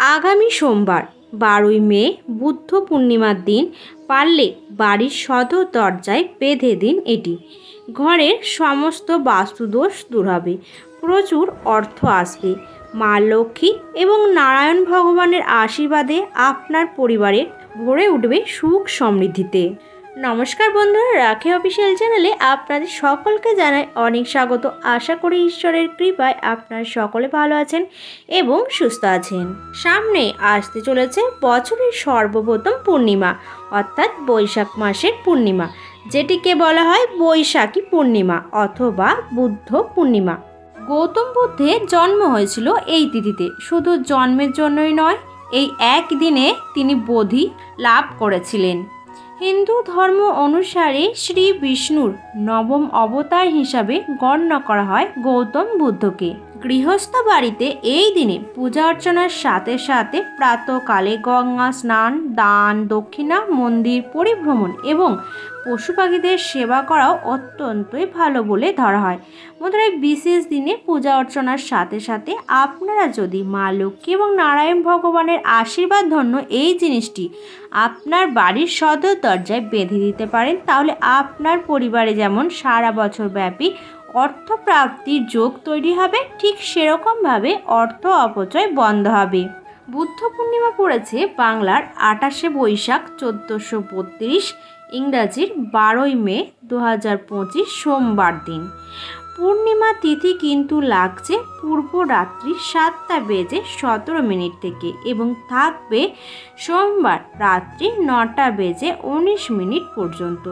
আগামী সোমবার 12ই মে বুদ্ধ পূর্ণিমার দিন পারলে বাড়ির সদর দরজায় বেঁধে দিন এটি। ঘরের সমস্ত বাস্তুদোষ দূর হবে, প্রচুর অর্থ আসবে। মা লক্ষ্মী এবং নারায়ণ ভগবানের আশীর্বাদে আপনার পরিবারে ভরে উঠবে সুখ সমৃদ্ধিতে। নমস্কার বন্ধুরা, রাখি অফিসিয়াল চ্যানেলে আপনাদের সকলকে জানাই অনেক স্বাগত। আশা করি ঈশ্বরের কৃপায় আপনারা সকলে ভালো আছেন এবং সুস্থ আছেন। সামনে আসতে চলেছে বছরের সর্বপ্রথম পূর্ণিমা, অর্থাৎ বৈশাখ মাসের পূর্ণিমা, যেটিকে বলা হয় বৈশাখী পূর্ণিমা অথবা বুদ্ধ পূর্ণিমা। গৌতম বুদ্ধের জন্ম হয়েছিল এই তিথিতে। শুধু জন্মের জন্যই নয়, এই এক দিনে তিনি বোধি লাভ করেছিলেন। হিন্দু ধর্ম অনুসারে শ্রী বিষ্ণুর নবম অবতার হিসাবে গণ্য করা হয় গৌতম বুদ্ধকে। গৃহস্থ বাড়িতে এই দিনে পূজা অর্চনার সাথে সাথে প্রাতকালে গঙ্গা স্নান, দান দক্ষিণা, মন্দির পরিভ্রমণ এবং পশু পাখিদের সেবা করাও অত্যন্তই ভালো বলে ধরা হয়। বন্ধুরা, বিশেষ দিনে পূজা অর্চনার সাথে সাথে আপনারা যদি মা লক্ষ্মী এবং নারায়ণ ভগবানের আশীর্বাদ ধন্য এই জিনিসটি আপনার বাড়ির সদর দরজায় বেঁধে দিতে পারেন, তাহলে আপনার পরিবারে যেমন সারা বছর ব্যাপী অর্থপ্রাপ্তির যোগ তৈরি হবে, ঠিক সেরকমভাবে অর্থ অপচয় বন্ধ হবে। বুদ্ধ পূর্ণিমা পড়েছে বাংলার 28শে বৈশাখ 1432, ইংরাজির 12ই মে 2025 সোমবার দিন। পূর্ণিমা তিথি কিন্তু লাগছে পূর্ব রাত্রি 7:17 থেকে এবং থাকবে সোমবার রাত্রি 9:19 পর্যন্ত।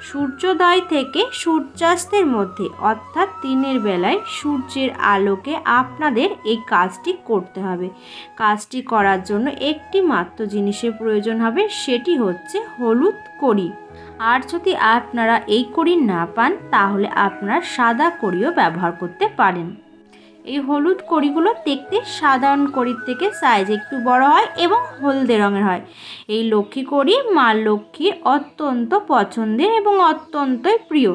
সূর্যোদয় থেকে সূর্যাস্তের মধ্যে অর্থাৎ দিনের বেলায় সূর্যের আলোকে আপনাদের এই কাজটি করতে হবে। কাজটি করার জন্য একটি মাত্র জিনিসের প্রয়োজন হবে, সেটি হচ্ছে হলুদ কড়ি। আর যদি আপনারা এই কড়ি না পান, তাহলে আপনারা সাদা কড়িও ব্যবহার করতে পারেন। এই হলুদ কড়িগুলো দেখতে সাধারণ কড়ির থেকে সাইজ একটু বড় হয় এবং হলদে রঙের হয়। এই লক্ষ্মী কড়ি মা লক্ষ্মীর অত্যন্ত পছন্দের এবং অত্যন্তই প্রিয়।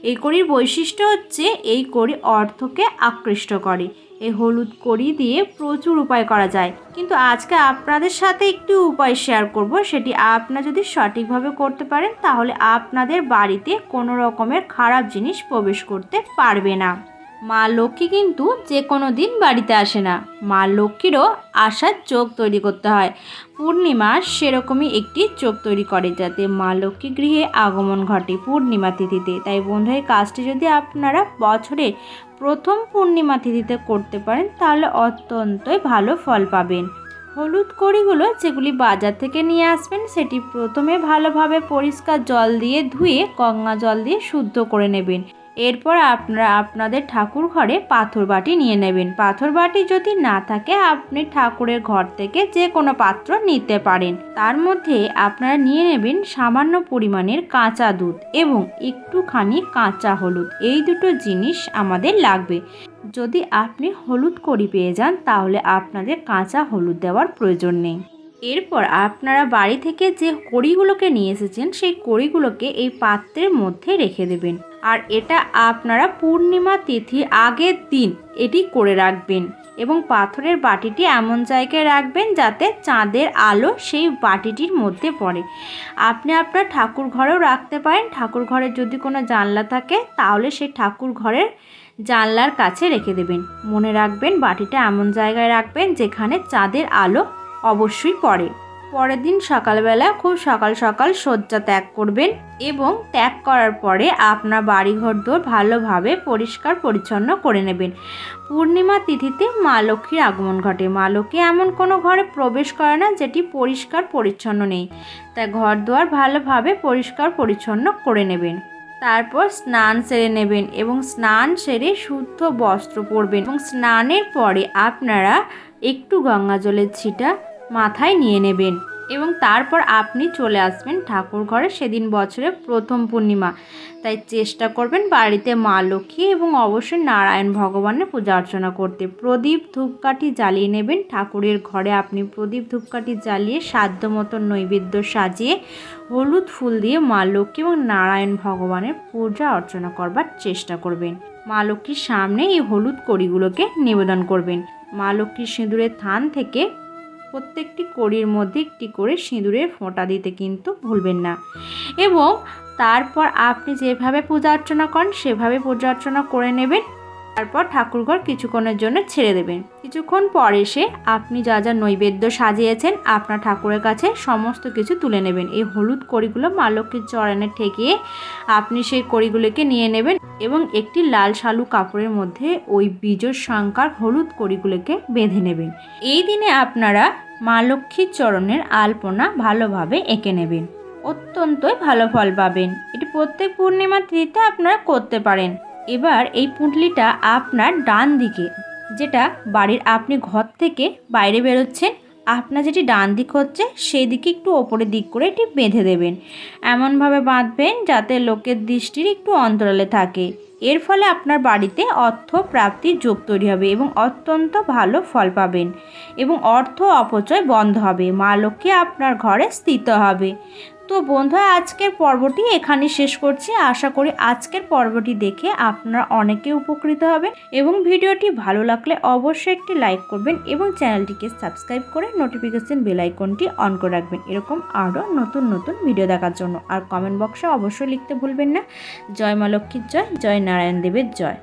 এই কড়ির বৈশিষ্ট্য হচ্ছে এই কড়ি অর্থকে আকৃষ্ট করে। এই হলুদ কড়ি দিয়ে প্রচুর উপায় করা যায়, কিন্তু আজকে আপনাদের সাথে একটি উপায় শেয়ার করব। সেটি আপনারা যদি সঠিকভাবে করতে পারেন, তাহলে আপনাদের বাড়িতে কোনো রকমের খারাপ জিনিস প্রবেশ করতে পারবে না। মা লক্ষ্মী কিন্তু যে কোনো দিন বাড়িতে আসে না, মা লক্ষ্মীরও আসার চোখ তৈরি করতে হয়। পূর্ণিমা সেরকমই একটি চোখ তৈরি করে, যাতে মা লক্ষ্মী গৃহে আগমন ঘটে পূর্ণিমা তিথিতে। তাই বন্ধু, এই কাজটি যদি আপনারা বছরের প্রথম পূর্ণিমা তিথিতে করতে পারেন, তাহলে অত্যন্তই ভালো ফল পাবেন। হলুদ কড়িগুলো যেগুলি বাজার থেকে নিয়ে আসবেন, সেটি প্রথমে ভালোভাবে পরিষ্কার জল দিয়ে ধুয়ে গঙ্গা জল দিয়ে শুদ্ধ করে নেবেন। এরপর আপনারা আপনাদের ঠাকুর ঘরে পাথর বাটি নিয়ে নেবেন। পাথর বাটি যদি না থাকে, আপনি ঠাকুরের ঘর থেকে যে কোনো পাত্র নিতে পারেন। তার মধ্যে আপনারা নিয়ে নেবেন সামান্য পরিমাণের কাঁচা দুধ এবং একটুখানি কাঁচা হলুদ। এই দুটো জিনিস আমাদের লাগবে। যদি আপনি হলুদ কড়ি পেয়ে যান, তাহলে আপনাদের কাঁচা হলুদ দেওয়ার প্রয়োজন নেই। এরপর আপনারা বাড়ি থেকে যে কড়িগুলোকে নিয়ে এসেছেন, সেই কড়িগুলোকে এই পাত্রের মধ্যে রেখে দেবেন। আর এটা আপনারা পূর্ণিমা তিথির আগের দিন এটি করে রাখবেন এবং পাথরের বাটিটি এমন জায়গায় রাখবেন যাতে চাঁদের আলো সেই বাটিটির মধ্যে পড়ে। আপনি আপনার ঠাকুর ঘরেও রাখতে পারেন। ঠাকুর ঘরের যদি কোনো জানলা থাকে, তাহলে সেই ঠাকুর ঘরের জানলার কাছে রেখে দেবেন। মনে রাখবেন, বাটিটা এমন জায়গায় রাখবেন যেখানে চাঁদের আলো অবশ্যই পড়ে। পরের দিন সকালবেলা খুব সকাল সকাল শয্যা ত্যাগ করবেন এবং ত্যাগ করার পরে আপনার বাড়িঘর দোর ভালোভাবে পরিষ্কার পরিচ্ছন্ন করে নেবেন। পূর্ণিমা তিথিতে মা লক্ষ্মীর আগমন ঘটে। মা লক্ষ্মী এমন কোনো ঘরে প্রবেশ করে না যেটি পরিষ্কার পরিচ্ছন্ন নেই, তাই ঘর দুয়ার ভালোভাবে পরিষ্কার পরিচ্ছন্ন করে নেবেন। তারপর স্নান সেরে নেবেন এবং স্নান সেরে শুদ্ধ বস্ত্র পরবেন এবং স্নানের পরে আপনারা একটু গঙ্গা জলের ছিটা মাথায় নিয়ে নেবেন এবং তারপর আপনি চলে আসবেন ঠাকুর ঘরে। সেদিন বছরের প্রথম পূর্ণিমা, তাই চেষ্টা করবেন বাড়িতে মা লক্ষ্মী এবং অবশ্যই নারায়ণ ভগবানের পূজা অর্চনা করতে। প্রদীপ ধূপকাঠি জ্বালিয়ে নেবেন। ঠাকুরের ঘরে আপনি প্রদীপ ধূপকাঠি জ্বালিয়ে সাধ্য মতো নৈবেদ্য সাজিয়ে হলুদ ফুল দিয়ে মা লক্ষ্মী এবং নারায়ণ ভগবানের পূজা অর্চনা করবার চেষ্টা করবেন। মা লক্ষ্মীর সামনে এই হলুদ কড়িগুলোকে নিবেদন করবেন। মা লক্ষ্মীর সিঁদুরের থান থেকে প্রত্যেকটি কড়ির মধ্যে একটি করে সিঁদুরের ফোঁটা দিতে কিন্তু ভুলবেন না। এবং তারপর আপনি যেভাবে পূজা অর্চনা করেন সেভাবে পূজা অর্চনা করে নেবেন। তারপর ঠাকুরঘর কিছুক্ষণের জন্য ছেড়ে দেবেন। কিছুক্ষণ পর এসে আপনি যা যা নৈবেদ্য সাজিয়েছেন আপনার ঠাকুরের কাছে সমস্ত কিছু তুলে নেবেন। এই হলুদ কড়িগুলো মা লক্ষ্মীর চরণে ঠেকিয়ে আপনি সেই কড়িগুলোকে নিয়ে নেবেন এবং একটি লাল শালু কাপড়ের মধ্যে ওই বীজের সংখ্যার হলুদ কড়িগুলোকে বেঁধে নেবেন। এই দিনে আপনারা মা লক্ষ্মীর চরণের আলপনা ভালোভাবে এঁকে নেবেন, অত্যন্তই ভালো ফল পাবেন। এটি প্রত্যেক পূর্ণিমা তিথিতে আপনারা করতে পারেন। এবার এই পুঁটলিটা আপনার ডান দিকে, যেটা বাড়ির আপনি ঘর থেকে বাইরে বেরোচ্ছেন, আপনার যেটি ডান দিক হচ্ছে সেই দিকে একটু ওপরের দিক করে এটি বেঁধে দেবেন। এমনভাবে বাঁধবেন যাতে লোকের দৃষ্টির একটু অন্তরালে থাকে। এর ফলে আপনার বাড়িতে অর্থ প্রাপ্তির যোগ তৈরি হবে এবং অত্যন্ত ভালো ফল পাবেন এবং অর্থ অপচয় বন্ধ হবে। মা লক্ষ্মী আপনার ঘরে স্থিত হবে। তো বন্ধুরা, আজকের পর্বটি এখানে শেষ করছি। আশা করি আজকের পর্বটি দেখে আপনারা অনেকে উপকৃত হবেন এবং ভিডিওটি ভালো লাগলে অবশ্যই একটি লাইক করবেন এবং চ্যানেলটিকে সাবস্ক্রাইব করে নোটিফিকেশন বেল আইকনটি অন করে রাখবেন এরকম আরও নতুন নতুন ভিডিও দেখার জন্য। আর কমেন্ট বক্সে অবশ্যই লিখতে ভুলবেন না জয় মা লক্ষ্মীর জয়, জয় নারায়ণ দেবের জয়।